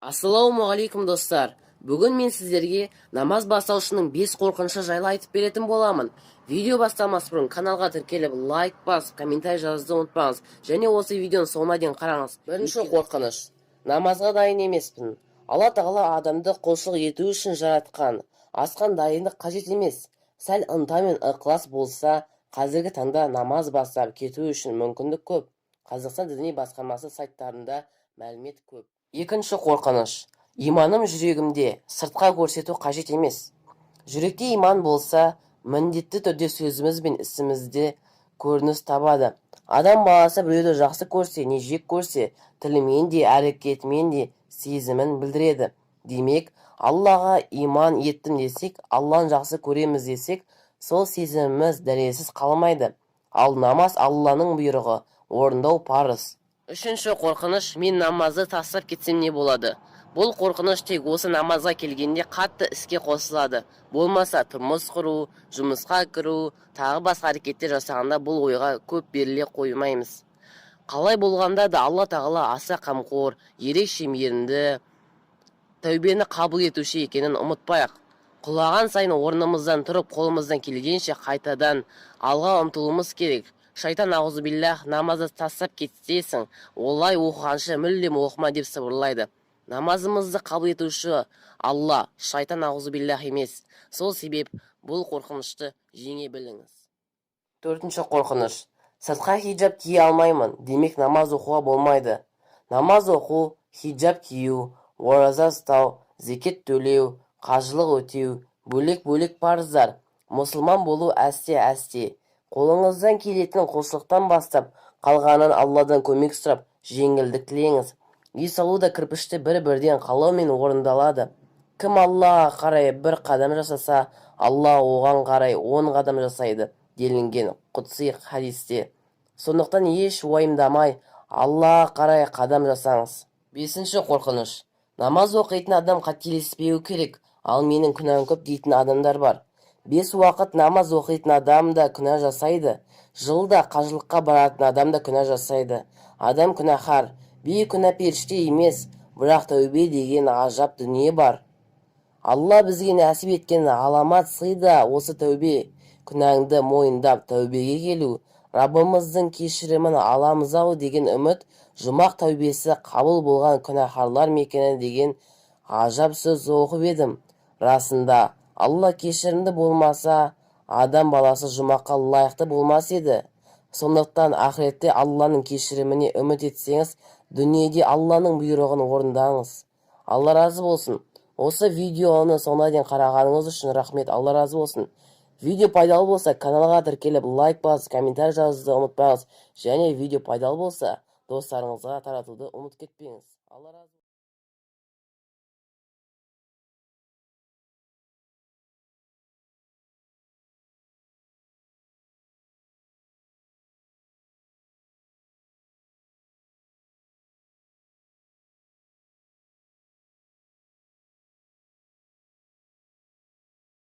Ассалаумағалейкум достар. Бүгін мен сіздерге намаз бастаушының 5 қорқынышы жайлы айтып беретін боламын. Видео бастамас бұрын каналға тіркеліп, лайк басып, комментарий жазуды ұмытпаңыз. Және осы видеоны соңына дейін қараңыз. Бірінші қорқыныш. Намазға дайын емеспін. Алла тағала адамды құлшылық ету үшін жаратқан. Асқан дайындық қажет емес. Сәл ынта мен ықылас болса, қазіргі таңда намаз бастап кету үшін мүмкіндік көп. Қазақстан діни басқармасы сайттарында мәлімет көп. Екінші қорқыныш. Иманым жүрегімде, сыртқа көрсету қажет емес. Жүректе иман болса, міндетті түрде сөзіміз бен ісімізде көрініс табады. Адам баласы біреуді жақсы көрсе, не жек көрсе, тілімен де, әрекетімен де сезімін білдіреді. Демек, Аллаға иман еттім десек, Алланы жақсы көреміз десек, сол сезіміміз дәлелсіз қалмайды. Ал намаз Алланың бұйрығы, орындау парыз. Үшінші қорқыныш. Мен намазды тастап кетсем не болады? Бұл қорқыныш тек осы намазға келгенде қатты іске қосылады. Болмаса тұрмыс құру, жұмысқа кіру, тағы басқа әрекеттер жасағанда бұл ойға көп беріле қоймаймыз. Қалай болғанда да Алла тағала аса қамқор, ерекше мейірімді, тәубені қабыл етуші екенін ұмытпайық. Құлаған сайын орнымыздан тұрып, қолымыздан келгенше қайтадан алға ұмтылуымыз керек. Шайтан аузубиллах намазды тастап кетсесің, олай оқығанша мүлдем оқыма деп сыбырлайды. Намазымызды қабыл етуші Алла, шайтан аузубиллах емес. Сол себеп бұл қорқынышты жеңе біліңіз. Төртінші қорқыныш. Сыртқа хиджаб кие алмаймын, демек намаз оқуға болмайды. Намаз оқу, хиджаб кию, ораза ұстау, зекет төлеу, қажылық өтеу, бөлек-бөлек парыздар. Мұсылман болу әсте. Қолыңыздан келетін құлшылықтан бастап, қалғанын Алладан көмек сұрап, жеңілдік тілеңіз. Үй салуда кірпішті бір-бірден қалаумен орындалады. Кім Аллаға қарай бір қадам жасаса, Алла оған қарай 10 қадам жасайды, делінген құдси хадисте. Сондықтан еш уайымдамай, Аллаға қарай қадам жасаңыз. Бесінші қорқыныш. Намаз оқитын адам қателеспеу керек, ал менің күнәм көп дейтін адамдар бар. 5 уақыт намаз оқитын адам да күнә жасайды. Жылда қажылыққа баратын адам да күнә жасайды. Адам күнәһар, бейкүнә періште емес, бірақ тәубе деген ғажап дүние бар. Алла бізге нәсіп еткен ғаламат сый да осы тәубе. Күнәңді мойындап тәубеге келу, Раббымыздың кешірімін аламыз-ау деген үміт, жұмақ тәубесі қабыл болған күнәһарлар мекені деген ғажап сөз оқып едім. Расында, Алла кешірімді болмаса, адам баласы жұмаққа лайықты болмас еді. Сондықтан ақыретте Алланың кешіріміне үміт етсеңіз, дүниеде Алланың бұйрығын орындаңыз. Алла разы болсын. Осы видеоны соңына дейін қарағаныңыз үшін рахмет. Алла разы болсын. Видео пайдалы болса, каналға тіркеліп, лайк басып, комментарий жазуды ұмытпаңыз. Және видео пайдалы болса, достарыңызға таратуды ұмытып кетпеңіз. Алла разы болсын.